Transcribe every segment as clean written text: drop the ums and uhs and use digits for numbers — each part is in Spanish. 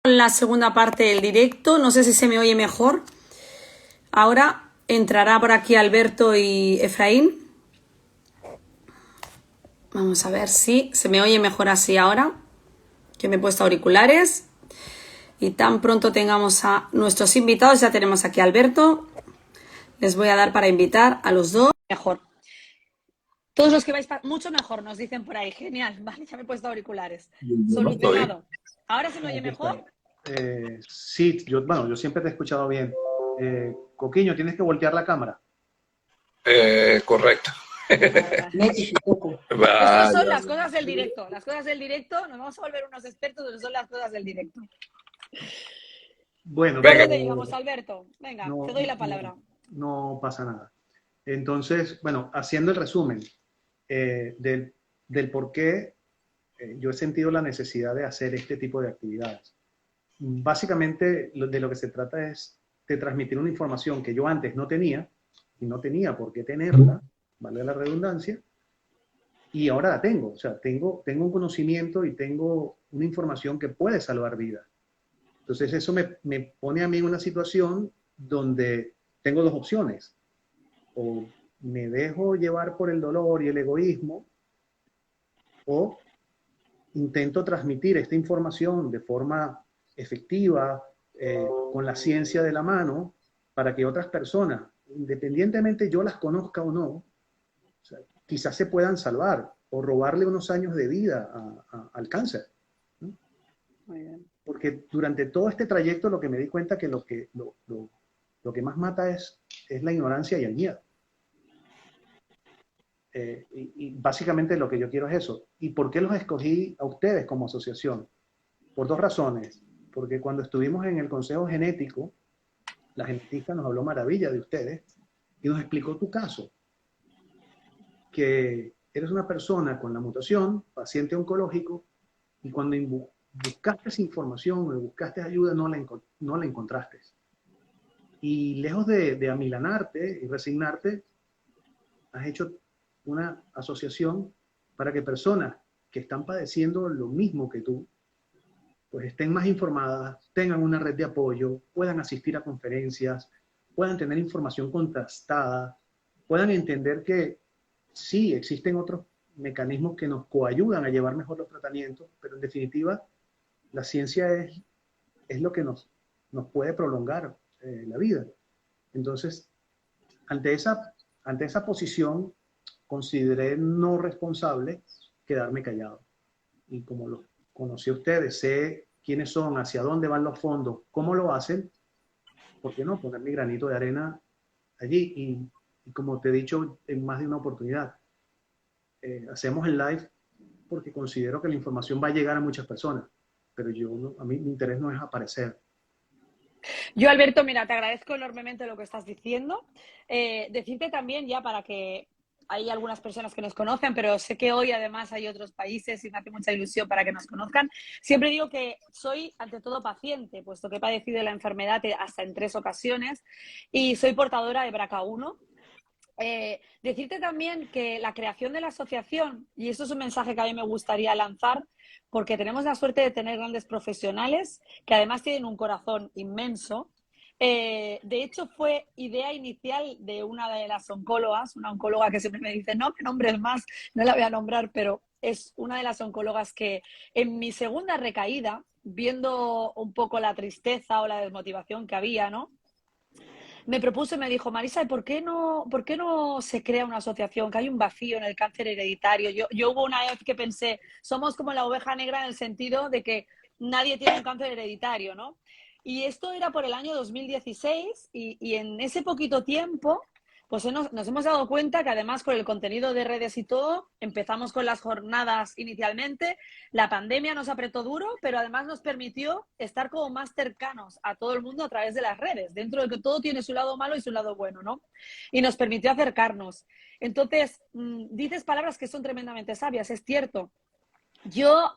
La segunda parte del directo, no sé si se me oye mejor. Ahora entrará por aquí Alberto y Efraín. Vamos a ver si se me oye mejor así ahora, que me he puesto auriculares. Y tan pronto tengamos a nuestros invitados, ya tenemos aquí a Alberto. Les voy a dar para invitar a los dos. Mejor. Todos los que vais mucho mejor, nos dicen por ahí. Genial, vale, ya me he puesto auriculares. Yo no estoy. Solucionado. ¿Ahora se me oye Aquí mejor? estoy. Sí, yo siempre te he escuchado bien. Coquiño, tienes que voltear la cámara. Correcto. Estas son Vaya. las cosas del directo. Las cosas del directo, nos vamos a volver unos expertos, pero son las cosas del directo. Bueno, ¿Por Venga. dónde íbamos, Alberto? Venga, te doy la palabra. no pasa nada. Entonces, bueno, haciendo el resumen del por qué yo he sentido la necesidad de hacer este tipo de actividades. Básicamente, de lo que se trata es de transmitir una información que yo antes no tenía, y no tenía por qué tenerla, vale la redundancia, y ahora la tengo. O sea, tengo un conocimiento y tengo una información que puede salvar vidas. Entonces eso me pone a mí en una situación donde tengo dos opciones. O me dejo llevar por el dolor y el egoísmo, o intento transmitir esta información de forma efectiva, con la ciencia de la mano, para que otras personas, independientemente yo las conozca o no, o sea, quizás se puedan salvar o robarle unos años de vida al cáncer, ¿no? Muy bien. Porque durante todo este trayecto lo que me di cuenta que lo que más mata es la ignorancia y el miedo. Y básicamente lo que yo quiero es eso. ¿Y por qué los escogí a ustedes como asociación? Por dos razones. Porque cuando estuvimos en el Consejo Genético, la genetista nos habló maravilla de ustedes y nos explicó tu caso. Que eres una persona con la mutación, paciente oncológico, y cuando buscaste esa información o buscaste ayuda, no la encontraste. Y lejos de amilanarte y resignarte, has hecho una asociación para que personas que están padeciendo lo mismo que tú, pues estén más informadas, tengan una red de apoyo, puedan asistir a conferencias, puedan tener información contrastada, puedan entender que sí existen otros mecanismos que nos coayudan a llevar mejor los tratamientos, pero en definitiva la ciencia es lo que nos puede prolongar la vida. Entonces, ante esa posición, consideré no responsable quedarme callado. Y como los conocí a ustedes, sé quiénes son, hacia dónde van los fondos, cómo lo hacen, ¿por qué no poner mi granito de arena allí? Y como te he dicho en más de una oportunidad, hacemos el live porque considero que la información va a llegar a muchas personas, pero a mí mi interés no es aparecer. Yo, Alberto, mira, te agradezco enormemente lo que estás diciendo. Decirte también, ya para que hay algunas personas que nos conocen, pero sé que hoy además hay otros países y me hace mucha ilusión para que nos conozcan. Siempre digo que soy ante todo paciente, puesto que he padecido la enfermedad hasta en 3 ocasiones y soy portadora de BRCA1. Decirte también que la creación de la asociación, y esto es un mensaje que a mí me gustaría lanzar, porque tenemos la suerte de tener grandes profesionales que además tienen un corazón inmenso. De hecho, fue idea inicial de una de las oncólogas, una oncóloga que siempre me dice, no me nombres más, no la voy a nombrar, pero es una de las oncólogas que en mi segunda recaída, viendo un poco la tristeza o la desmotivación que había, ¿no? Me propuso y me dijo, Marisa, ¿y por qué no se crea una asociación? Que hay un vacío en el cáncer hereditario. Yo hubo una vez que pensé, somos como la oveja negra en el sentido de que nadie tiene un cáncer hereditario, ¿no? Y esto era por el año 2016 y en ese poquito tiempo pues nos hemos dado cuenta que además con el contenido de redes y todo, empezamos con las jornadas inicialmente, la pandemia nos apretó duro, pero además nos permitió estar como más cercanos a todo el mundo a través de las redes, dentro de que todo tiene su lado malo y su lado bueno, ¿no? Y nos permitió acercarnos. Entonces, dices palabras que son tremendamente sabias, es cierto. Yo,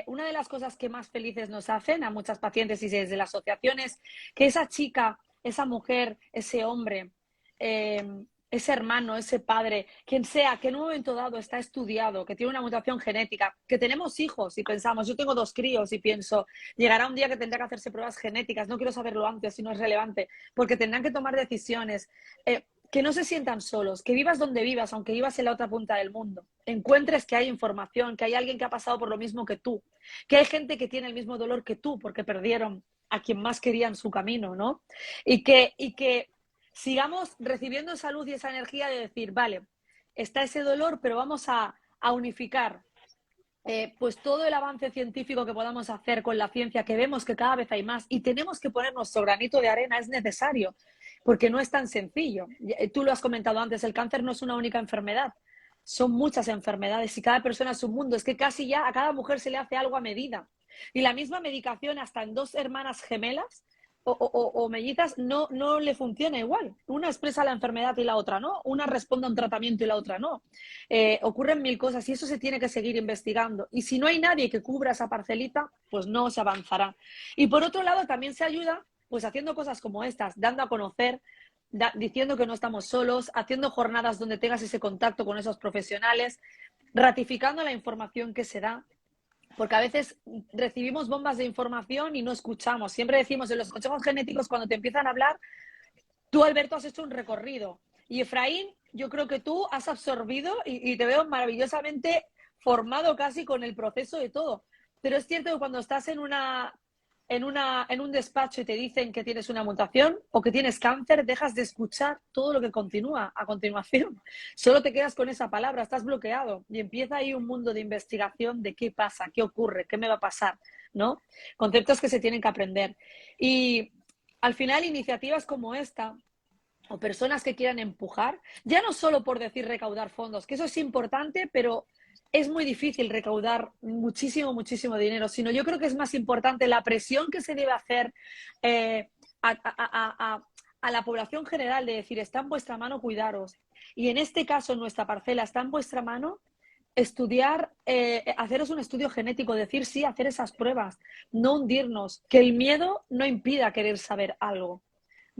una de las cosas que más felices nos hacen a muchas pacientes y desde la asociación es que esa chica, esa mujer, ese hombre, ese hermano, ese padre, quien sea, que en un momento dado está estudiado, que tiene una mutación genética, que tenemos hijos y pensamos, yo tengo 2 críos y pienso, llegará un día que tendrá que hacerse pruebas genéticas, no quiero saberlo antes si no es relevante, porque tendrán que tomar decisiones, que no se sientan solos, que vivas donde vivas, aunque vivas en la otra punta del mundo, encuentres que hay información, que hay alguien que ha pasado por lo mismo que tú, que hay gente que tiene el mismo dolor que tú porque perdieron a quien más quería en su camino, ¿no? Y que sigamos recibiendo esa luz y esa energía de decir, vale, está ese dolor, pero vamos a unificar pues todo el avance científico que podamos hacer con la ciencia, que vemos que cada vez hay más y tenemos que poner nuestro granito de arena, es necesario, porque no es tan sencillo. Tú lo has comentado antes, el cáncer no es una única enfermedad, son muchas enfermedades y cada persona es un mundo. Es que casi ya a cada mujer se le hace algo a medida. Y la misma medicación hasta en 2 hermanas gemelas o mellizas no le funciona igual. Una expresa la enfermedad y la otra no. Una responde a un tratamiento y la otra no. Ocurren 1000 cosas y eso se tiene que seguir investigando. Y si no hay nadie que cubra esa parcelita, pues no se avanzará. Y por otro lado, también se ayuda pues haciendo cosas como estas, dando a conocer, diciendo que no estamos solos, haciendo jornadas donde tengas ese contacto con esos profesionales, ratificando la información que se da. Porque a veces recibimos bombas de información y no escuchamos. Siempre decimos en los consejos genéticos, cuando te empiezan a hablar, tú, Alberto, has hecho un recorrido. Y Efraín, yo creo que tú has absorbido y te veo maravillosamente formado casi con el proceso de todo. Pero es cierto que cuando estás en un despacho y te dicen que tienes una mutación o que tienes cáncer, dejas de escuchar todo lo que continúa a continuación. Solo te quedas con esa palabra, estás bloqueado y empieza ahí un mundo de investigación de qué pasa, qué ocurre, qué me va a pasar, ¿no? Conceptos que se tienen que aprender. Y al final, iniciativas como esta o personas que quieran empujar, ya no solo por decir recaudar fondos, que eso es importante, pero es muy difícil recaudar muchísimo, muchísimo dinero, sino yo creo que es más importante la presión que se debe hacer eh, a, a, a, a la población general de decir, está en vuestra mano cuidaros. Y en este caso, nuestra parcela está en vuestra mano estudiar, haceros un estudio genético, decir sí, hacer esas pruebas, no hundirnos, que el miedo no impida querer saber algo.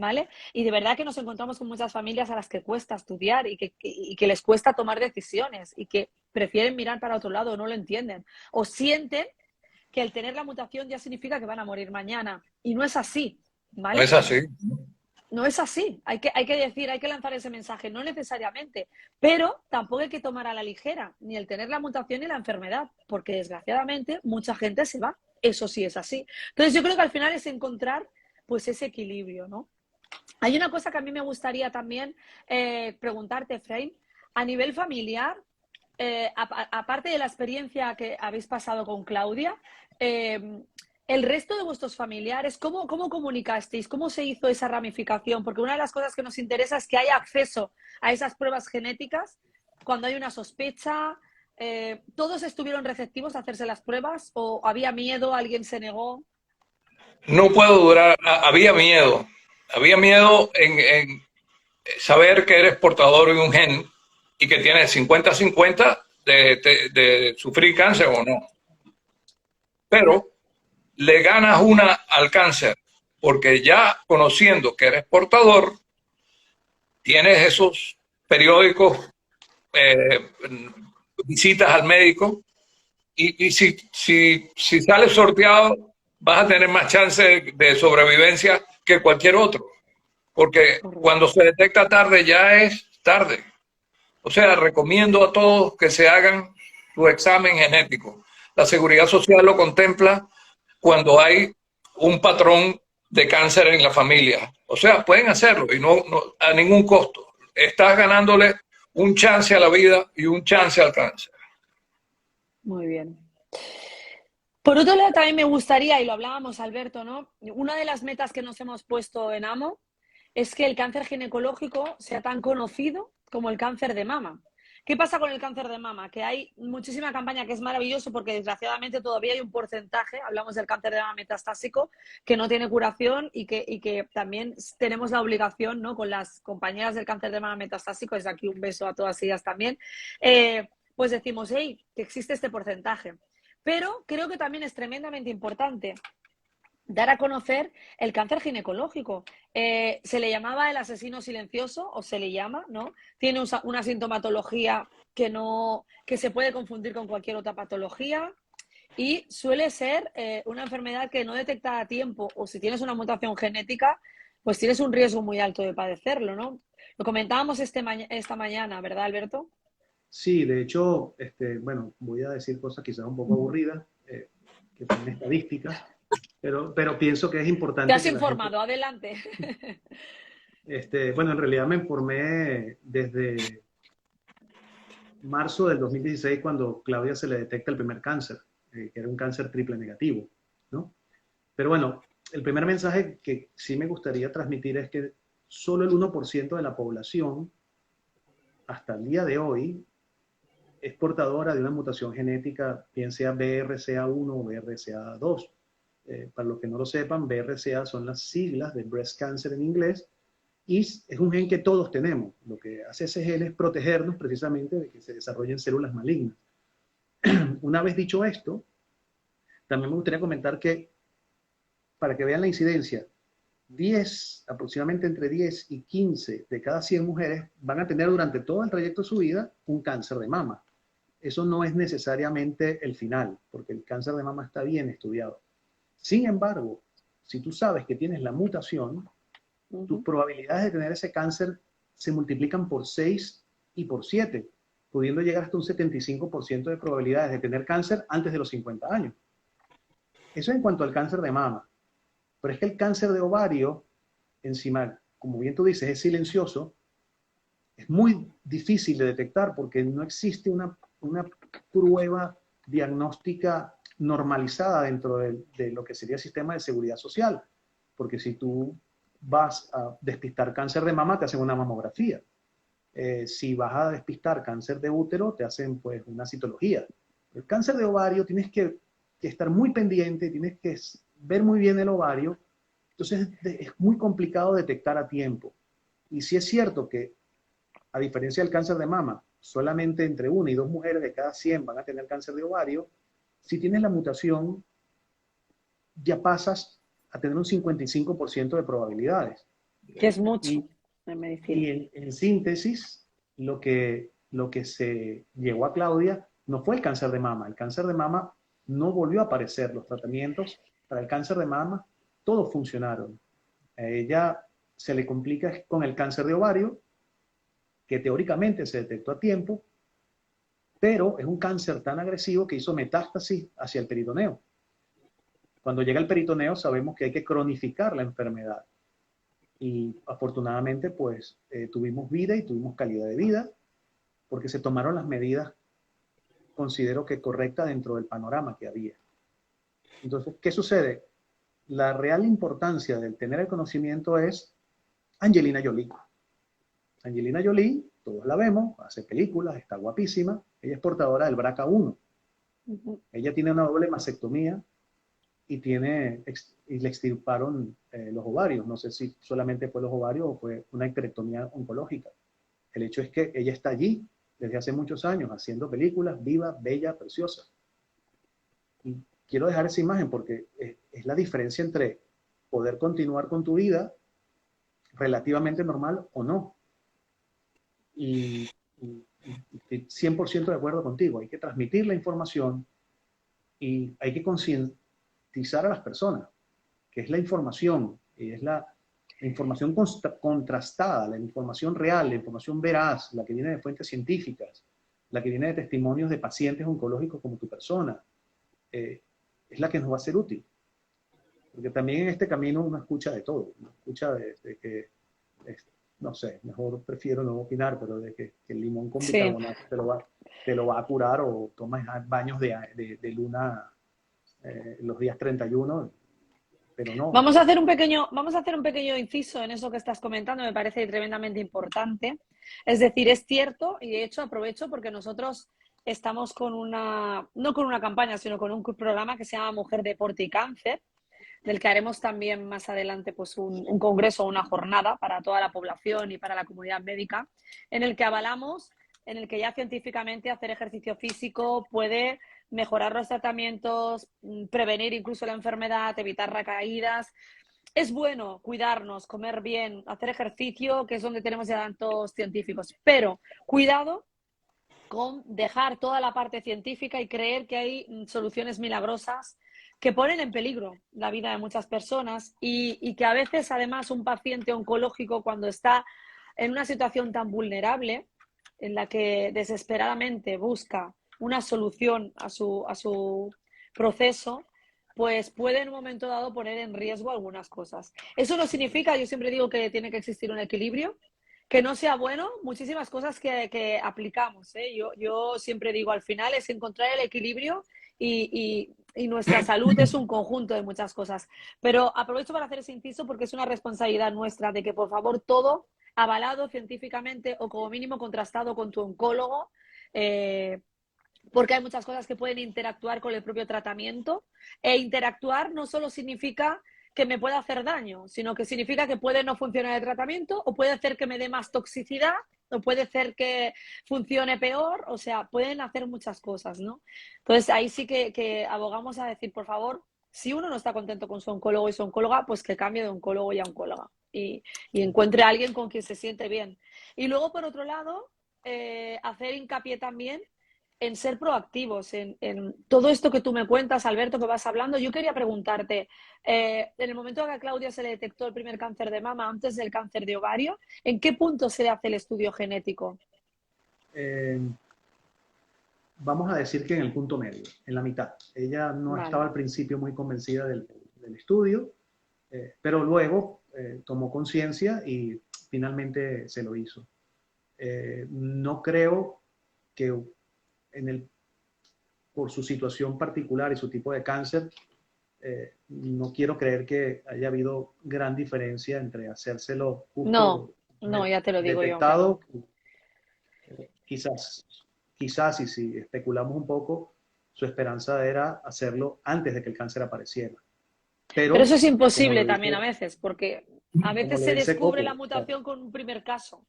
¿Vale? Y de verdad que nos encontramos con muchas familias a las que cuesta estudiar y que les cuesta tomar decisiones y que prefieren mirar para otro lado o no lo entienden. O sienten que el tener la mutación ya significa que van a morir mañana. Y no es así, No ¿vale? es así. No es así. Hay que decir, hay que lanzar ese mensaje, no necesariamente. Pero tampoco hay que tomar a la ligera ni el tener la mutación ni la enfermedad, porque desgraciadamente mucha gente se va. Eso sí es así. Entonces yo creo que al final es encontrar pues ese equilibrio, ¿no? Hay una cosa que a mí me gustaría también preguntarte, Efraín, a nivel familiar, aparte de la experiencia que habéis pasado con Claudia, el resto de vuestros familiares, ¿cómo comunicasteis? ¿Cómo se hizo esa ramificación? Porque una de las cosas que nos interesa es que haya acceso a esas pruebas genéticas cuando hay una sospecha. ¿Todos estuvieron receptivos a hacerse las pruebas o había miedo, alguien se negó? No puedo durar. Había miedo. Había miedo en saber que eres portador de un gen y que tienes 50-50 de sufrir cáncer o no. Pero le ganas una al cáncer porque ya conociendo que eres portador, tienes esos periódicos, eh, visitas al médico y si sales sorteado, vas a tener más chance de sobrevivencia que cualquier otro, porque cuando se detecta tarde ya es tarde. O sea, recomiendo a todos que se hagan su examen genético. La Seguridad Social lo contempla cuando hay un patrón de cáncer en la familia. O sea, pueden hacerlo y no a ningún costo. Estás ganándole un chance a la vida y un chance al cáncer. Muy bien. Por otro lado, también me gustaría, y lo hablábamos, Alberto, ¿no? Una de las metas que nos hemos puesto en AMO es que el cáncer ginecológico sea tan conocido como el cáncer de mama. ¿Qué pasa con el cáncer de mama? Que hay muchísima campaña que es maravilloso porque desgraciadamente todavía hay un porcentaje, hablamos del cáncer de mama metastásico, que no tiene curación y que también tenemos la obligación, ¿no? Con las compañeras del cáncer de mama metastásico, es aquí un beso a todas ellas también, pues decimos, hey, que existe este porcentaje. Pero creo que también es tremendamente importante dar a conocer el cáncer ginecológico. Se le llamaba el asesino silencioso, o se le llama, ¿no? Tiene una sintomatología que se puede confundir con cualquier otra patología y suele ser una enfermedad que no detectada a tiempo, o si tienes una mutación genética, pues tienes un riesgo muy alto de padecerlo, ¿no? Lo comentábamos esta mañana, ¿verdad, Alberto? Sí, de hecho, bueno, voy a decir cosas quizás un poco aburridas, que son estadísticas, pero pienso que es Te importante has que la gente, informado, adelante. bueno, en realidad me informé desde marzo del 2016 cuando Claudia se le detecta el primer cáncer, que era un cáncer triple negativo, ¿no? Pero bueno, el primer mensaje que sí me gustaría transmitir es que solo el 1% de la población hasta el día de hoy es portadora de una mutación genética, bien sea BRCA1 o BRCA2. Para los que no lo sepan, BRCA son las siglas de Breast Cancer en inglés, y es un gen que todos tenemos. Lo que hace ese gen es protegernos precisamente de que se desarrollen células malignas. Una vez dicho esto, también me gustaría comentar que, para que vean la incidencia, 10, aproximadamente entre 10 y 15 de cada 100 mujeres van a tener durante todo el trayecto de su vida un cáncer de mama. Eso no es necesariamente el final, porque el cáncer de mama está bien estudiado. Sin embargo, si tú sabes que tienes la mutación, tus probabilidades de tener ese cáncer se multiplican por 6 y por 7, pudiendo llegar hasta un 75% de probabilidades de tener cáncer antes de los 50 años. Eso en cuanto al cáncer de mama. Pero es que el cáncer de ovario, encima, como bien tú dices, es silencioso, es muy difícil de detectar porque no existe una prueba diagnóstica normalizada dentro de lo que sería el sistema de seguridad social. Porque si tú vas a despistar cáncer de mama, te hacen una mamografía. Si vas a despistar cáncer de útero, te hacen pues una citología. El cáncer de ovario tienes que estar muy pendiente, tienes que ver muy bien el ovario, entonces es muy complicado detectar a tiempo. Y sí es cierto que, a diferencia del cáncer de mama, solamente entre 1 y 2 mujeres de cada 100 van a tener cáncer de ovario. Si tienes la mutación, ya pasas a tener un 55% de probabilidades. Que es mucho Y, en medicina. y en síntesis, lo que se llegó a Claudia no fue el cáncer de mama. El cáncer de mama no volvió a aparecer. Los tratamientos para el cáncer de mama, todos funcionaron. A ella se le complica con el cáncer de ovario, que teóricamente se detectó a tiempo, pero es un cáncer tan agresivo que hizo metástasis hacia el peritoneo. Cuando llega el peritoneo sabemos que hay que cronificar la enfermedad. Y afortunadamente pues tuvimos vida y tuvimos calidad de vida porque se tomaron las medidas, considero que correctas dentro del panorama que había. Entonces, ¿qué sucede? La real importancia del tener el conocimiento es Angelina Jolie. Angelina Jolie, todos la vemos, hace películas, está guapísima, ella es portadora del BRCA1. Ella tiene una doble mastectomía y le extirparon los ovarios. No sé si solamente fue los ovarios o fue una esterectomía oncológica. El hecho es que ella está allí desde hace muchos años haciendo películas, viva, bella, preciosa. Y quiero dejar esa imagen porque es la diferencia entre poder continuar con tu vida relativamente normal o no. Y estoy 100% de acuerdo contigo. Hay que transmitir la información y hay que concientizar a las personas, que es la información, es la información contrastada, la información real, la información veraz, la que viene de fuentes científicas, la que viene de testimonios de pacientes oncológicos como tu persona, es la que nos va a ser útil. Porque también en este camino uno escucha de todo, uno escucha de que, no sé, mejor prefiero no opinar, pero de que el limón con Sí. bicarbonato te lo va a curar, o tomas baños de luna los días 31, pero no. Vamos a hacer un pequeño inciso en eso que estás comentando, me parece tremendamente importante. Es decir, es cierto, y de hecho aprovecho porque nosotros estamos no con una campaña, sino con un programa que se llama Mujer, Deporte y Cáncer, del que haremos también más adelante pues un congreso o una jornada para toda la población y para la comunidad médica, en el que avalamos, en el que ya científicamente hacer ejercicio físico puede mejorar los tratamientos, prevenir incluso la enfermedad, evitar recaídas. Es bueno cuidarnos, comer bien, hacer ejercicio, que es donde tenemos ya tantos científicos, pero cuidado con dejar toda la parte científica y creer que hay soluciones milagrosas que ponen en peligro la vida de muchas personas y que a veces además un paciente oncológico cuando está en una situación tan vulnerable en la que desesperadamente busca una solución a su proceso, pues puede en un momento dado poner en riesgo algunas cosas. Eso no significa, yo siempre digo que tiene que existir un equilibrio, que no sea bueno, muchísimas cosas que aplicamos, ¿eh? Yo siempre digo, al final es encontrar el equilibrio y nuestra salud es un conjunto de muchas cosas. Pero aprovecho para hacer ese inciso porque es una responsabilidad nuestra de que, por favor, todo avalado científicamente o como mínimo contrastado con tu oncólogo, porque hay muchas cosas que pueden interactuar con el propio tratamiento e interactuar no solo significa que me pueda hacer daño, sino que significa que puede no funcionar el tratamiento o puede hacer que me dé más toxicidad o puede hacer que funcione peor, o sea, pueden hacer muchas cosas, ¿no? Entonces ahí sí que abogamos a decir, por favor, si uno no está contento con su oncólogo y su oncóloga, pues que cambie de oncólogo y a oncóloga y encuentre a alguien con quien se siente bien. Y luego, por otro lado, hacer hincapié también en ser proactivos, en todo esto que tú me cuentas, Alberto, que vas hablando. Yo quería preguntarte, en el momento en que a Claudia se le detectó el primer cáncer de mama antes del cáncer de ovario, ¿en qué punto se le hace el estudio genético? Eh, Vamos a decir que en el punto medio, en la mitad. Ella no Vale. estaba al principio muy convencida del estudio, pero luego tomó conciencia y finalmente se lo hizo. No creo que por su situación particular y su tipo de cáncer, no quiero creer que haya habido gran diferencia entre hacérselo No, justo no, ya te lo digo yo que no. detectado, quizás, quizás, y si especulamos un poco, su esperanza era hacerlo antes de que el cáncer apareciera. Pero eso Pero, es como imposible lo también dice, a veces, porque a como veces lo se dice descubre la Coco, claro, mutación con un primer caso.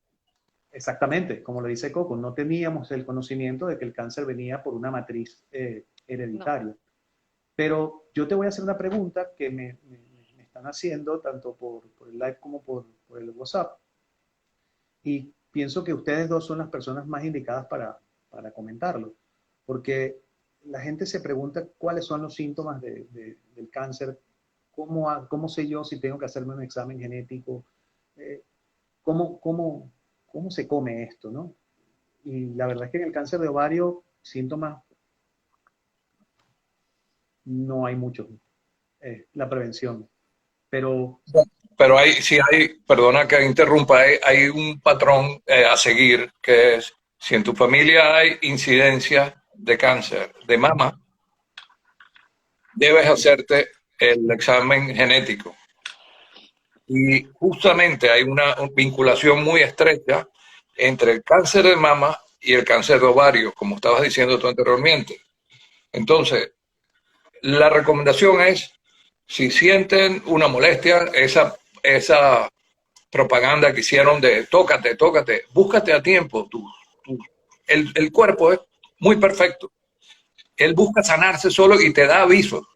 exactamente, como lo dice Coco, no teníamos el conocimiento de que el cáncer venía por una matriz No. hereditaria. Pero yo te voy a hacer una pregunta que me están haciendo tanto por el live como por el WhatsApp. Y pienso que ustedes dos son las personas más indicadas para comentarlo. Porque la gente se pregunta cuáles son los síntomas del cáncer, cómo sé yo si tengo que hacerme un examen genético, eh, cómo, cómo, cómo se come esto, ¿no? Y la verdad es que en el cáncer de ovario, síntomas no hay muchos. La prevención. Pero Pero hay, sí hay, perdona que interrumpa, hay un patrón a seguir, que es, si en tu familia hay incidencia de cáncer de mama, debes hacerte el examen genético. Y justamente hay una vinculación muy estrecha entre el cáncer de mama y el cáncer de ovario, como estabas diciendo tú anteriormente. Entonces, la recomendación es, si sienten una molestia, esa propaganda que hicieron de tócate, tócate, búscate a tiempo. El cuerpo es muy perfecto. Él busca sanarse solo y te da aviso.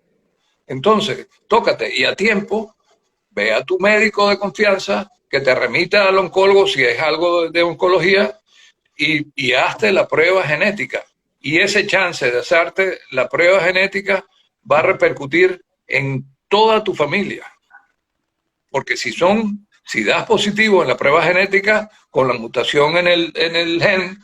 Entonces, tócate y a tiempo, ve a tu médico de confianza que te remita al oncólogo si es algo de oncología y hazte la prueba genética. Y ese chance de hacerte la prueba genética va a repercutir en toda tu familia. Porque si das positivo en la prueba genética con la mutación en el gen,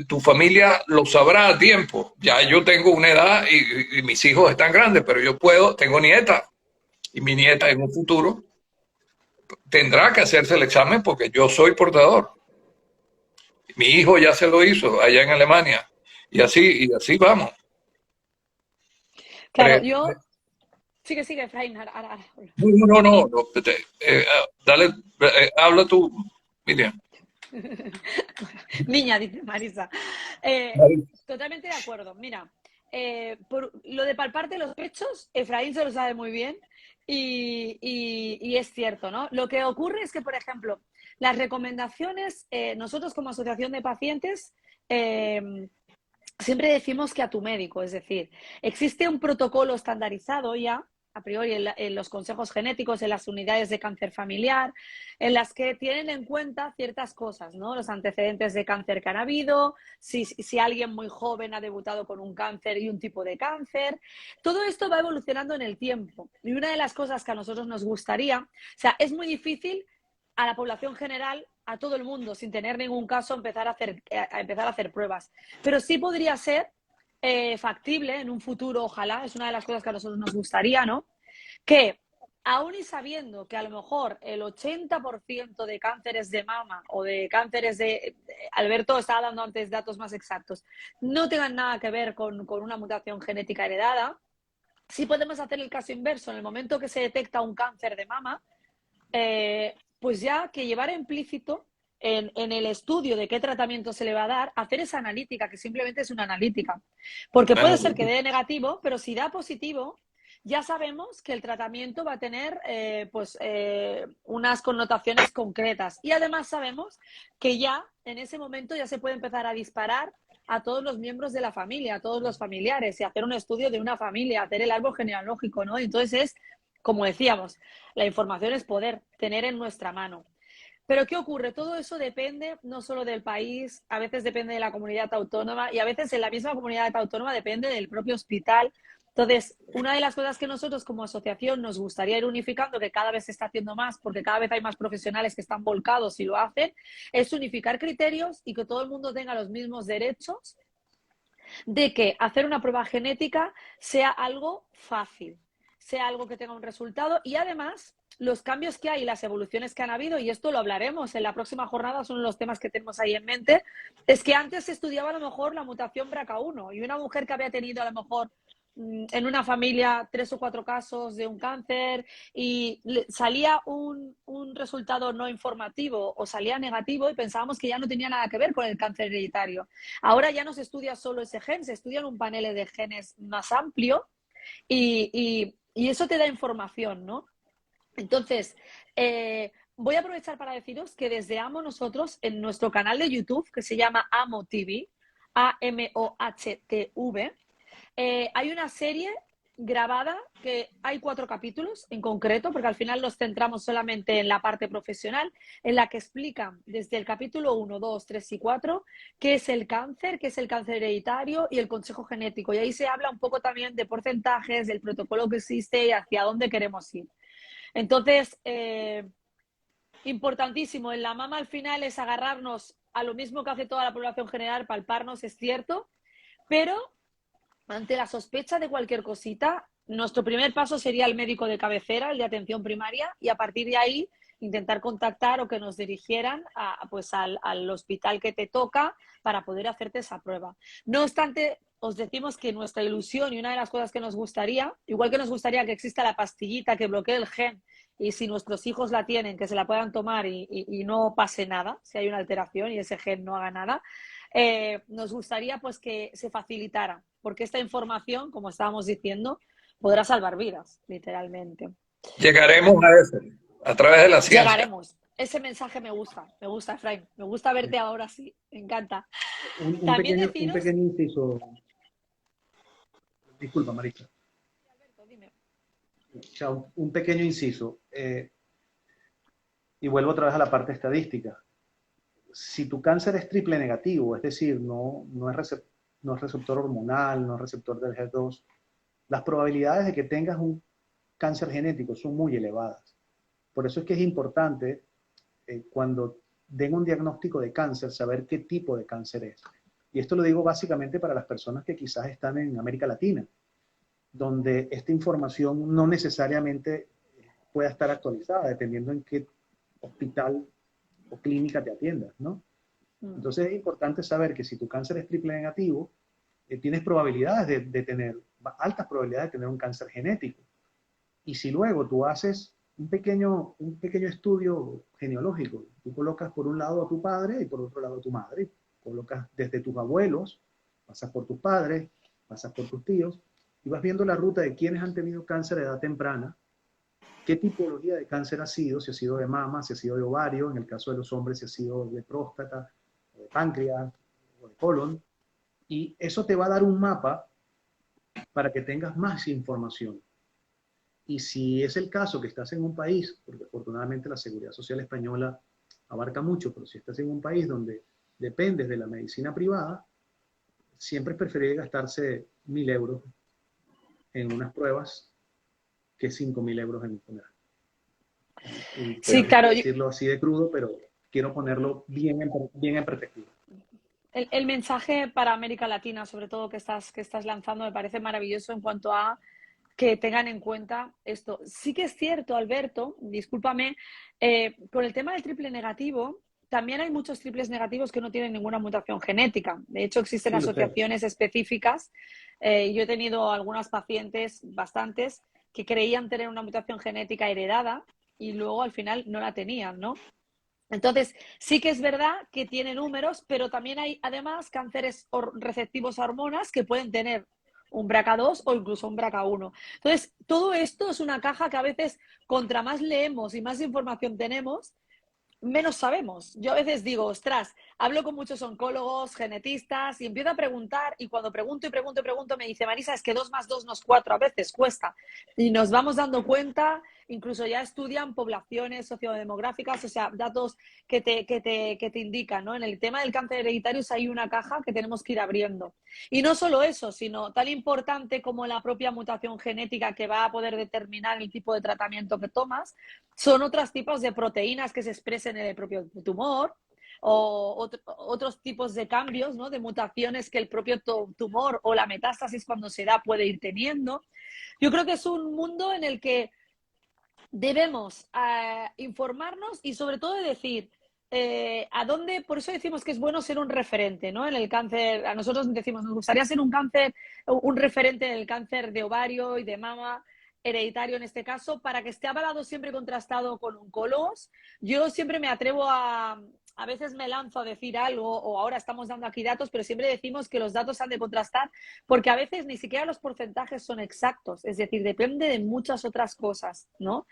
tu familia lo sabrá a tiempo. Ya yo tengo una edad y mis hijos están grandes, pero yo tengo nieta, y mi nieta en un futuro tendrá que hacerse el examen porque yo soy portador. Mi hijo ya se lo hizo allá en Alemania. Y así vamos. Claro, yo... Sigue, Efraín. No, no, no, no, dale, habla tú, Miriam. Niña, dice Marisa. Totalmente de acuerdo. Mira, por lo de palparte los pechos, Efraín se lo sabe muy bien y es cierto, ¿no? Lo que ocurre es que, por ejemplo, las recomendaciones, nosotros como asociación de pacientes, siempre decimos que a tu médico, es decir, existe un protocolo estandarizado ya, a priori, en los consejos genéticos, en las unidades de cáncer familiar, en las que tienen en cuenta ciertas cosas, ¿no? Los antecedentes de cáncer que han habido, si alguien muy joven ha debutado con un cáncer y un tipo de cáncer. Todo esto va evolucionando en el tiempo. Y una de las cosas que a nosotros nos gustaría, o sea, es muy difícil a la población general, a todo el mundo, sin tener ningún caso, empezar a hacer pruebas. Pero sí podría ser factible en un futuro, ojalá, es una de las cosas que a nosotros nos gustaría, ¿no? Que aún y sabiendo que a lo mejor el 80% de cánceres de mama o de cánceres de... Alberto estaba dando antes datos más exactos, no tengan nada que ver con una mutación genética heredada, sí podemos hacer el caso inverso. En el momento que se detecta un cáncer de mama, pues ya que llevar implícito en el estudio de qué tratamiento se le va a dar, hacer esa analítica, que simplemente es una analítica. Porque puede ser que dé negativo, pero si da positivo, ya sabemos que el tratamiento va a tener unas connotaciones concretas. Y además sabemos que ya en ese momento ya se puede empezar a disparar a todos los miembros de la familia, a todos los familiares, y hacer un estudio de una familia, hacer el árbol genealógico, ¿no? Entonces es, como decíamos, la información es poder, tener en nuestra mano. Pero ¿qué ocurre? Todo eso depende no solo del país, a veces depende de la comunidad autónoma y a veces en la misma comunidad autónoma depende del propio hospital. Entonces, una de las cosas que nosotros como asociación nos gustaría ir unificando, que cada vez se está haciendo más porque cada vez hay más profesionales que están volcados y lo hacen, es unificar criterios y que todo el mundo tenga los mismos derechos de que hacer una prueba genética sea algo fácil, sea algo que tenga un resultado y además los cambios que hay y las evoluciones que han habido, y esto lo hablaremos en la próxima jornada, son los temas que tenemos ahí en mente, es que antes se estudiaba a lo mejor la mutación BRCA1 y una mujer que había tenido a lo mejor en una familia 3 o 4 casos de un cáncer y salía un resultado no informativo o salía negativo y pensábamos que ya no tenía nada que ver con el cáncer hereditario. Ahora ya no se estudia solo ese gen, se estudian un panel de genes más amplio y eso te da información, ¿no? Entonces, voy a aprovechar para deciros que desde AMO nosotros, en nuestro canal de YouTube, que se llama AMO TV, AMOHTV, hay una serie grabada que hay 4 capítulos en concreto, porque al final nos centramos solamente en la parte profesional, en la que explican desde el capítulo 1, 2, 3 y 4 qué es el cáncer hereditario y el consejo genético. Y ahí se habla un poco también de porcentajes, del protocolo que existe y hacia dónde queremos ir. Entonces, importantísimo, en la mama al final es agarrarnos a lo mismo que hace toda la población general, palparnos, es cierto, pero ante la sospecha de cualquier cosita, nuestro primer paso sería el médico de cabecera, el de atención primaria, y a partir de ahí intentar contactar o que nos dirigieran al hospital que te toca para poder hacerte esa prueba. No obstante, os decimos que nuestra ilusión y una de las cosas que nos gustaría, igual que nos gustaría que exista la pastillita que bloquee el gen y si nuestros hijos la tienen, que se la puedan tomar y no pase nada, si hay una alteración y ese gen no haga nada, nos gustaría pues que se facilitara, porque esta información, como estábamos diciendo, podrá salvar vidas, literalmente. Llegaremos a eso, a través de la ciencia. Llegaremos. Ese mensaje me gusta, Efraín. Me gusta verte ahora sí, me encanta. Un También pequeño, un deciros... pequeño inciso. Disculpa, Marisa. Alberto, dime. O sea, un pequeño inciso. Y vuelvo otra vez a la parte estadística. Si tu cáncer es triple negativo, es decir, no es receptor hormonal, no es receptor del HER2, las probabilidades de que tengas un cáncer genético son muy elevadas. Por eso es que es importante cuando den un diagnóstico de cáncer, saber qué tipo de cáncer es. Y esto lo digo básicamente para las personas que quizás están en América Latina, donde esta información no necesariamente pueda estar actualizada, dependiendo en qué hospital o clínica te atiendas, ¿no? Entonces es importante saber que si tu cáncer es triple negativo, tienes probabilidades de tener, altas probabilidades de tener un cáncer genético. Y si luego tú haces un pequeño estudio genealógico, tú colocas por un lado a tu padre y por otro lado a tu madre, colocas desde tus abuelos, pasas por tus padres, pasas por tus tíos, y vas viendo la ruta de quienes han tenido cáncer de edad temprana, qué tipología de cáncer ha sido, si ha sido de mama, si ha sido de ovario, en el caso de los hombres si ha sido de próstata, o de páncreas, o de colon, Y eso te va a dar un mapa para que tengas más información. Y si es el caso que estás en un país, porque afortunadamente la Seguridad Social española abarca mucho, pero si estás en un país donde dependes de la medicina privada, siempre es preferible gastarse 1.000 euros en unas pruebas que 5.000 euros en un funeral. Y Sí, perdón claro. decirlo así de crudo, pero quiero ponerlo bien en perspectiva. El mensaje para América Latina, sobre todo que estás lanzando, me parece maravilloso en cuanto a que tengan en cuenta esto. Sí que es cierto, Alberto, discúlpame, por el tema del triple negativo, también hay muchos triples negativos que no tienen ninguna mutación genética. De hecho, existen Sí, lo sé. asociaciones específicas. Yo he tenido algunas pacientes, bastantes, que creían tener una mutación genética heredada y luego al final no la tenían, ¿no? Entonces, sí que es verdad que tiene números, pero también hay además cánceres receptivos a hormonas que pueden tener un BRCA2 o incluso un BRCA1. Entonces, todo esto es una caja que a veces, contra más leemos y más información tenemos, menos sabemos. Yo a veces digo, ostras, hablo con muchos oncólogos, genetistas y empiezo a preguntar y cuando pregunto y pregunto y pregunto me dice, Marisa, es que 2 más 2 no es 4, a veces cuesta. Y nos vamos dando cuenta, incluso ya estudian poblaciones sociodemográficas, o sea, datos que te indican, ¿no? En el tema del cáncer hereditario hay una caja que tenemos que ir abriendo. Y no solo eso, sino tan importante como la propia mutación genética que va a poder determinar el tipo de tratamiento que tomas, son otros tipos de proteínas que se expresan en el propio tumor o otros tipos de cambios, ¿no? De mutaciones que el propio tumor o la metástasis cuando se da puede ir teniendo. Yo creo que es un mundo en el que debemos informarnos y sobre todo decir a dónde, por eso decimos que es bueno ser un referente, ¿no? En el cáncer, a nosotros decimos, nos gustaría ser un referente en el cáncer de ovario y de mama, hereditario en este caso, para que esté avalado siempre contrastado con oncólogos. Yo siempre me atrevo a veces me lanzo a decir algo, o ahora estamos dando aquí datos, pero siempre decimos que los datos han de contrastar, porque a veces ni siquiera los porcentajes son exactos, es decir, depende de muchas otras cosas, ¿no?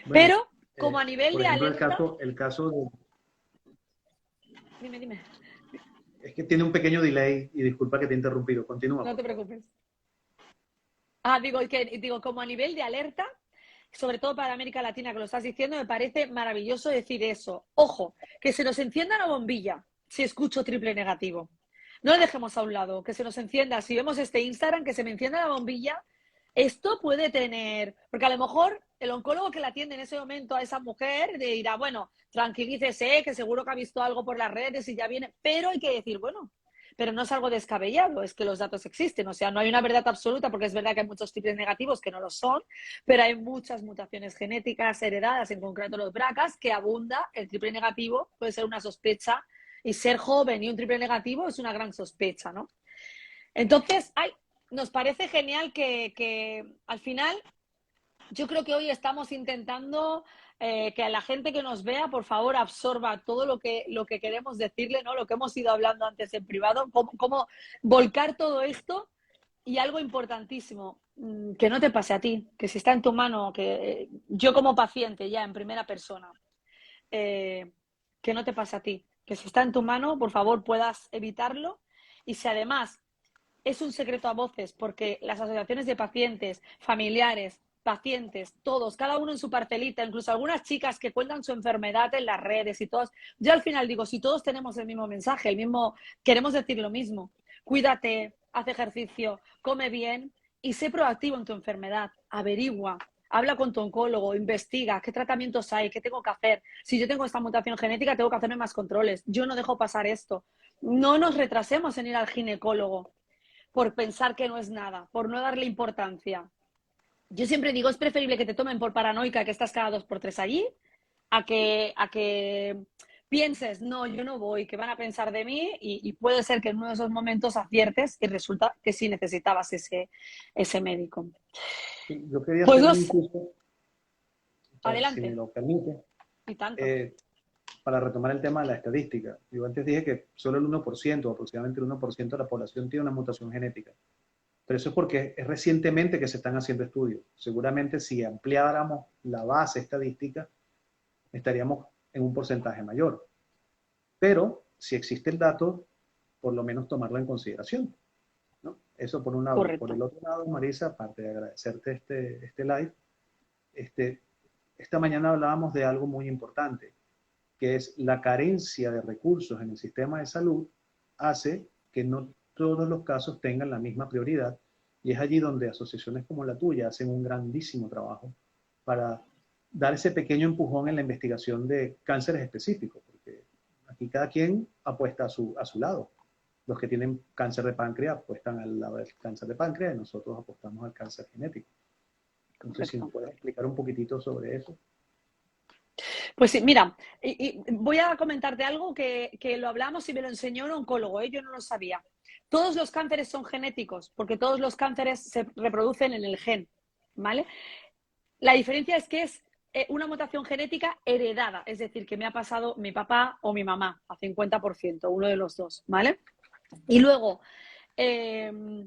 Bueno, Pero como a nivel por de ejemplo, alerta, el caso de, dime, dime, es que tiene un pequeño delay y disculpa que te he interrumpido. Continúa, no por te favor. preocupes. Digo, como a nivel de alerta, sobre todo para América Latina, que lo estás diciendo, me parece maravilloso decir eso. Ojo, que se nos encienda la bombilla si escucho triple negativo. No lo dejemos a un lado, que se nos encienda. Si vemos este Instagram, que se me encienda la bombilla, esto puede tener, porque a lo mejor el oncólogo que la atiende en ese momento a esa mujer dirá, bueno, tranquilícese, que seguro que ha visto algo por las redes y ya viene, pero hay que decir, bueno, pero no es algo descabellado, es que los datos existen, o sea, no hay una verdad absoluta porque es verdad que hay muchos tipos negativos que no lo son, pero hay muchas mutaciones genéticas heredadas, en concreto los BRCAs, que abunda el triple negativo, puede ser una sospecha, y ser joven y un triple negativo es una gran sospecha, ¿no? Entonces, nos parece genial que al final yo creo que hoy estamos intentando que a la gente que nos vea, por favor, absorba todo lo que queremos decirle, ¿no? Lo que hemos ido hablando antes en privado, cómo volcar todo esto y algo importantísimo, que no te pase a ti, que si está en tu mano, que yo como paciente ya en primera persona, eh, que no te pase a ti, que si está en tu mano, por favor, puedas evitarlo y si además es un secreto a voces porque las asociaciones de pacientes, familiares, pacientes, todos, cada uno en su parcelita, incluso algunas chicas que cuentan su enfermedad en las redes y todos, yo al final digo, si todos tenemos el mismo mensaje, el mismo, queremos decir lo mismo, cuídate, haz ejercicio, come bien y sé proactivo en tu enfermedad, averigua, habla con tu oncólogo, investiga qué tratamientos hay, qué tengo que hacer. Si yo tengo esta mutación genética, tengo que hacerme más controles. Yo no dejo pasar esto. No nos retrasemos en ir al ginecólogo por pensar que no es nada, por no darle importancia. Yo siempre digo, es preferible que te tomen por paranoica que estás cada 2 por 3 allí, a que pienses, no, yo no voy, que van a pensar de mí y puede ser que en uno de esos momentos aciertes y resulta que sí necesitabas ese médico. Sí, yo quería Pues hacer no un sé, inciso, si me adelante, lo permite, y tanto. eh, para retomar el tema de la estadística. Yo antes dije que solo el 1%, aproximadamente el 1% de la población tiene una mutación genética. Pero eso es porque es recientemente que se están haciendo estudios. Seguramente si ampliáramos la base estadística, estaríamos en un porcentaje mayor. Pero si existe el dato, por lo menos tomarlo en consideración. Eso por un lado. Por Correcto. el otro lado, Marisa, aparte de agradecerte este live, esta mañana hablábamos de algo muy importante, que es la carencia de recursos en el sistema de salud hace que no todos los casos tengan la misma prioridad, y es allí donde asociaciones como la tuya hacen un grandísimo trabajo para dar ese pequeño empujón en la investigación de cánceres específicos, porque aquí cada quien apuesta a su lado. Los que tienen cáncer de páncreas apuestan al lado del cáncer de páncreas y nosotros apostamos al cáncer genético. Entonces, si nos Correcto. puedes explicar un poquitito sobre eso. Pues sí, mira, y voy a comentarte algo que lo hablamos y me lo enseñó un oncólogo, ¿eh? Yo no lo sabía. Todos los cánceres son genéticos, porque todos los cánceres se reproducen en el gen, ¿vale? La diferencia es que es una mutación genética heredada, es decir, que me ha pasado mi papá o mi mamá a 50%, uno de los dos, ¿vale? Y luego, eh,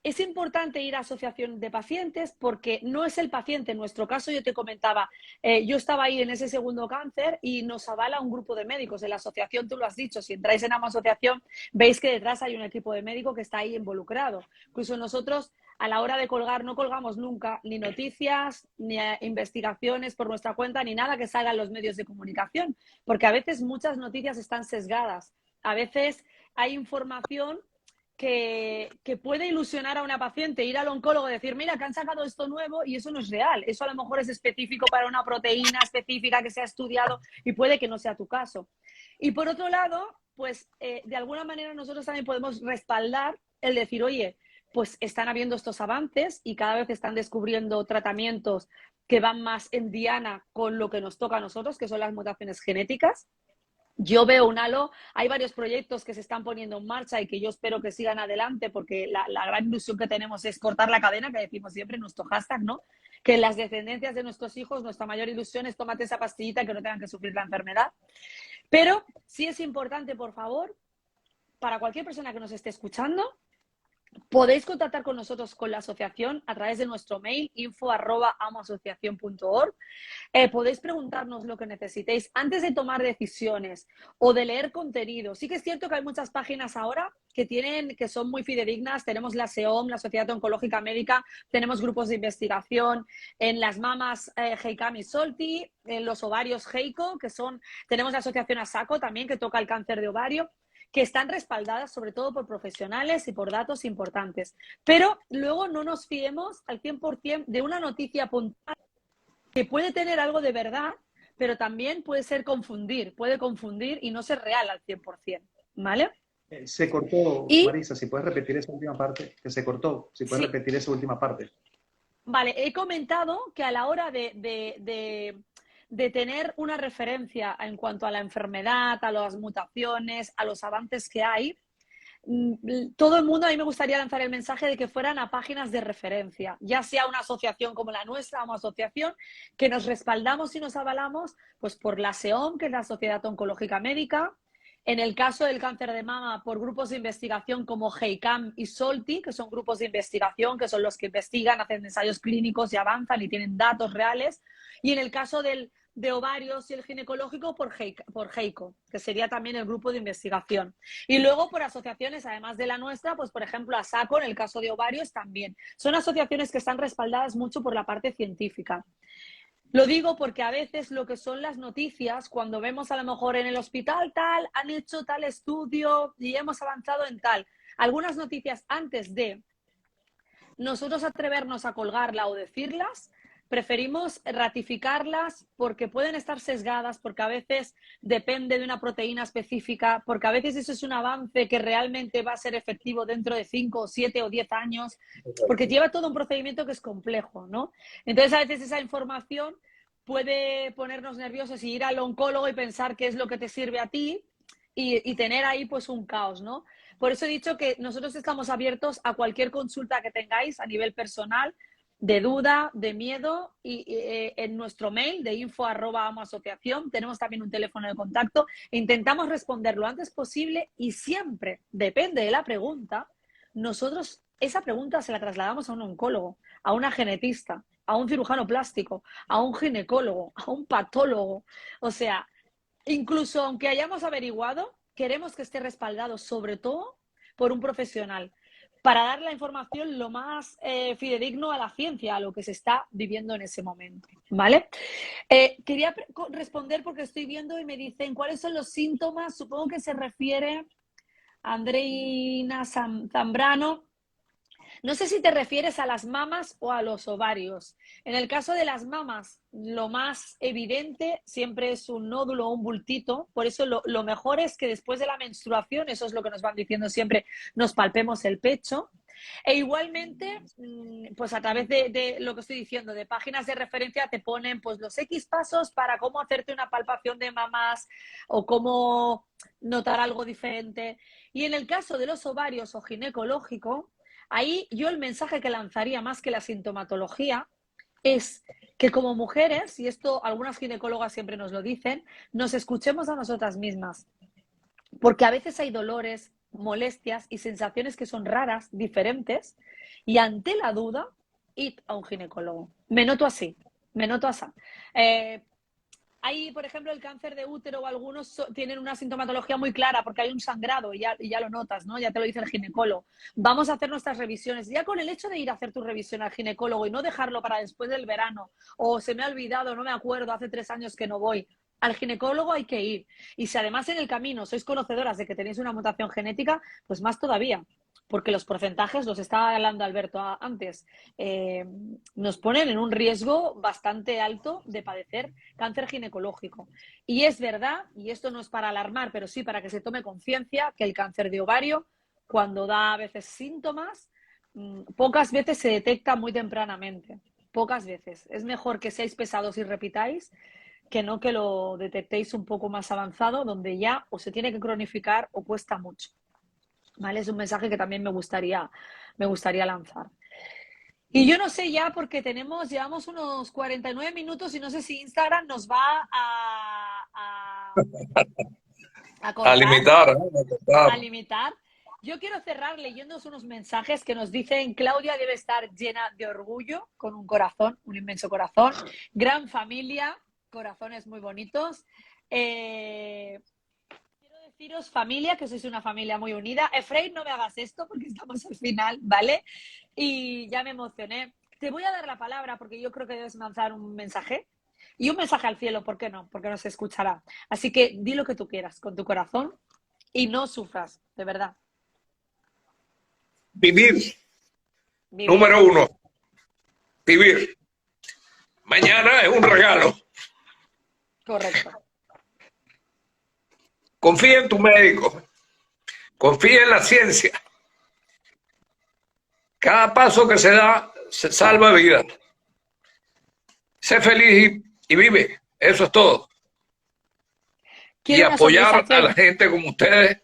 es importante ir a asociación de pacientes porque no es el paciente. En nuestro caso, yo te comentaba, yo estaba ahí en ese segundo cáncer y nos avala un grupo de médicos. En la asociación, tú lo has dicho, si entráis en una asociación, veis que detrás hay un equipo de médicos que está ahí involucrado. Incluso nosotros, a la hora de colgar, no colgamos nunca ni noticias, ni investigaciones por nuestra cuenta, ni nada que salga en los medios de comunicación, porque a veces muchas noticias están sesgadas. A veces hay información que puede ilusionar a una paciente, ir al oncólogo y decir, mira, que han sacado esto nuevo y eso no es real. Eso a lo mejor es específico para una proteína específica que se ha estudiado y puede que no sea tu caso. Y por otro lado, pues de alguna manera nosotros también podemos respaldar el decir, oye, pues están habiendo estos avances y cada vez están descubriendo tratamientos que van más en diana con lo que nos toca a nosotros, que son las mutaciones genéticas. Yo veo un halo, hay varios proyectos que se están poniendo en marcha y que yo espero que sigan adelante porque la gran ilusión que tenemos es cortar la cadena, que decimos siempre en nuestro hashtag, ¿no? Que en las descendencias de nuestros hijos nuestra mayor ilusión es tómate esa pastillita que no tengan que sufrir la enfermedad. Pero sí es importante, por favor, para cualquier persona que nos esté escuchando, podéis contactar con nosotros, con la asociación, a través de nuestro mail info@amoasociacion.org. Podéis preguntarnos lo que necesitéis antes de tomar decisiones o de leer contenido. Sí que es cierto que hay muchas páginas ahora que son muy fidedignas. Tenemos la SEOM, la Sociedad Oncológica Médica, tenemos grupos de investigación en las mamas Heikam y Solti, en los ovarios Heiko, tenemos la asociación ASACO también, que toca el cáncer de ovario, que están respaldadas sobre todo por profesionales y por datos importantes. Pero luego no nos fiemos al 100% de una noticia puntual que puede tener algo de verdad, pero también puede confundir y no ser real al 100%, ¿vale? Se cortó, Y Marisa, si puedes repetir esa última parte, que se cortó, si puedes sí, repetir esa última parte. vale, he comentado que a la hora de tener una referencia en cuanto a la enfermedad, a las mutaciones, a los avances que hay, todo el mundo, a mí me gustaría lanzar el mensaje de que fueran a páginas de referencia, ya sea una asociación como la nuestra, una asociación que nos respaldamos y nos avalamos pues por la SEOM, que es la Sociedad Oncológica Médica, en el caso del cáncer de mama, por grupos de investigación como Heikam y Solti, que son grupos de investigación, que son los que investigan, hacen ensayos clínicos y avanzan y tienen datos reales, y en el caso de ovarios y el ginecológico por Heiko, que sería también el grupo de investigación. Y luego por asociaciones, además de la nuestra, pues por ejemplo ASACO, en el caso de ovarios también. Son asociaciones que están respaldadas mucho por la parte científica. Lo digo porque a veces lo que son las noticias, cuando vemos a lo mejor en el hospital tal, han hecho tal estudio y hemos avanzado en tal. Algunas noticias antes de nosotros atrevernos a colgarla o decirlas, preferimos ratificarlas porque pueden estar sesgadas, porque a veces depende de una proteína específica, porque a veces eso es un avance que realmente va a ser efectivo dentro de 5, 7 o 10 años, porque lleva todo un procedimiento que es complejo, ¿no? Entonces, a veces esa información puede ponernos nerviosos y ir al oncólogo y pensar qué es lo que te sirve a ti y tener ahí pues un caos, ¿no? Por eso he dicho que nosotros estamos abiertos a cualquier consulta que tengáis a nivel personal, de duda, de miedo, y en nuestro mail de info@amoasociación tenemos también un teléfono de contacto e intentamos responder lo antes posible y siempre, depende de la pregunta, nosotros esa pregunta se la trasladamos a un oncólogo, a una genetista, a un cirujano plástico, a un ginecólogo, a un patólogo. O sea, incluso aunque hayamos averiguado, queremos que esté respaldado sobre todo por un profesional. para dar la información lo más fidedigno a la ciencia, a lo que se está viviendo en ese momento, ¿vale? Quería responder porque estoy viendo y me dicen cuáles son los síntomas. Supongo que se refiere a Andreina Zambrano. No sé si te refieres a las mamas o a los ovarios. En el caso de las mamas, lo más evidente siempre es un nódulo o un bultito. Por eso lo mejor es que después de la menstruación, eso es lo que nos van diciendo siempre, nos palpemos el pecho. E igualmente, pues a través de lo que estoy diciendo, de páginas de referencia te ponen pues los X pasos para cómo hacerte una palpación de mamas o cómo notar algo diferente. Y en el caso de los ovarios o ginecológico, ahí yo el mensaje que lanzaría más que la sintomatología es que como mujeres, y esto algunas ginecólogas siempre nos lo dicen, nos escuchemos a nosotras mismas. Porque a veces hay dolores, molestias y sensaciones que son raras, diferentes, y ante la duda, id a un ginecólogo. Me noto así, me noto así. Hay, por ejemplo, el cáncer de útero, algunos tienen una sintomatología muy clara porque hay un sangrado y ya lo notas, ¿no? Ya te lo dice el ginecólogo. Vamos a hacer nuestras revisiones. Ya con el hecho de ir a hacer tu revisión al ginecólogo y no dejarlo para después del verano, o se me ha olvidado, no me acuerdo, hace 3 años que no voy, al ginecólogo hay que ir. Y si además en el camino sois conocedoras de que tenéis una mutación genética, pues más todavía. Porque los porcentajes, los estaba hablando Alberto antes, nos ponen en un riesgo bastante alto de padecer cáncer ginecológico. Y es verdad, y esto no es para alarmar, pero sí para que se tome conciencia, que el cáncer de ovario, cuando da a veces síntomas, pocas veces se detecta muy tempranamente. Pocas veces. Es mejor que seáis pesados y repitáis que no que lo detectéis un poco más avanzado, donde ya o se tiene que cronificar o cuesta mucho. ¿Vale? Es un mensaje que también me gustaría lanzar. Y yo no sé ya, porque llevamos unos 49 minutos y no sé si Instagram nos va a A cortar, limitar, ¿eh? a limitar. Yo quiero cerrar leyéndoos unos mensajes que nos dicen: Claudia debe estar llena de orgullo, con un corazón, un inmenso corazón. Gran familia, corazones muy bonitos. Deciros, familia, que sois una familia muy unida. Efraín, no me hagas esto porque estamos al final, ¿vale? Y ya me emocioné. Te voy a dar la palabra porque yo creo que debes lanzar un mensaje. Y un mensaje al cielo, ¿por qué no? Porque no se escuchará. Así que di lo que tú quieras con tu corazón y no sufras, de verdad. Vivir, Vivir. número 1, vivir. Mañana es un regalo. Correcto. Confía en tu médico, confía en la ciencia. Cada paso que se da se salva vidas. Sé feliz y vive. Eso es todo. Y Quiero una sonrisa, apoyar a la Efraín. gente como ustedes.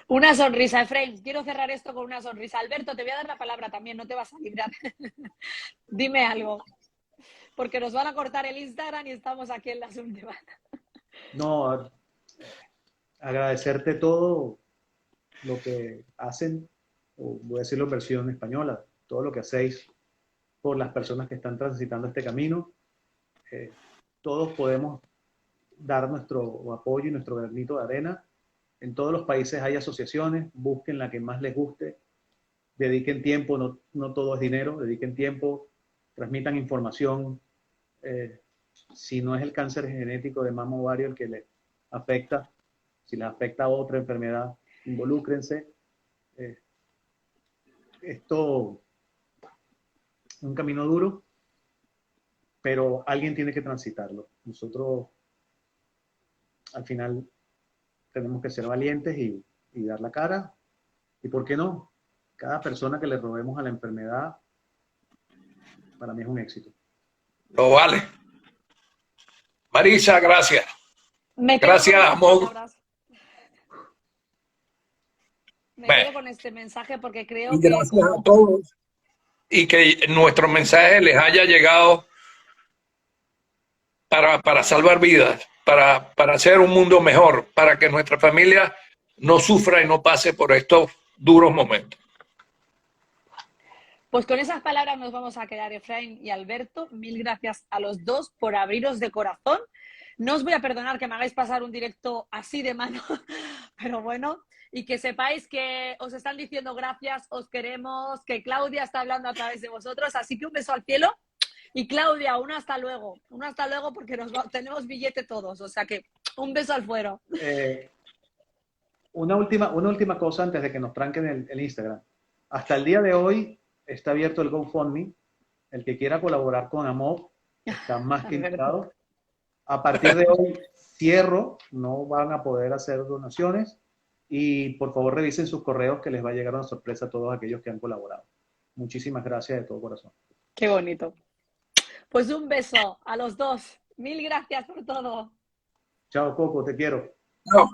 Una sonrisa, Efraín. Quiero cerrar esto con una sonrisa. Alberto, te voy a dar la palabra también, no te vas a librar. Dime algo. Porque nos van a cortar el Instagram y estamos aquí en las últimas. No, agradecerte todo lo que hacen, o voy a decirlo en versión española, todo lo que hacéis por las personas que están transitando este camino. Todos podemos dar nuestro apoyo y nuestro granito de arena. En todos los países hay asociaciones, busquen la que más les guste, dediquen tiempo, no todo es dinero, dediquen tiempo, transmitan información. Si no es el cáncer genético de mama ovario el que les afecta, si les afecta a otra enfermedad, involúcrense. Esto es un camino duro, pero alguien tiene que transitarlo. Nosotros al final tenemos que ser valientes y dar la cara. ¿Y por qué no? Cada persona que le robemos a la enfermedad, para mí es un éxito. Lo vale. Marisa, gracias. Me quedo Gracias, con esas amor. palabras. Me quedo con este mensaje porque creo Y que gracias a todos. Y que nuestro mensaje les haya llegado para salvar vidas, para hacer un mundo mejor, para que nuestra familia no sufra y no pase por estos duros momentos. Pues con esas palabras nos vamos a quedar, Efraín y Alberto. Mil gracias a los dos por abriros de corazón. No os voy a perdonar que me hagáis pasar un directo así de mano, pero bueno, y que sepáis que os están diciendo gracias, os queremos, que Claudia está hablando a través de vosotros, así que un beso al cielo. Y Claudia, un hasta luego porque tenemos billete todos, o sea que un beso al fuero. Una última cosa antes de que nos tranquen el Instagram. Hasta el día de hoy está abierto el GoFundMe. El que quiera colaborar con Amor está más que invitado. A partir de hoy cierro, no van a poder hacer donaciones y por favor revisen sus correos que les va a llegar una sorpresa a todos aquellos que han colaborado. Muchísimas gracias de todo corazón. Qué bonito. Pues un beso a los dos. Mil gracias por todo. Chao, Coco, te quiero. No.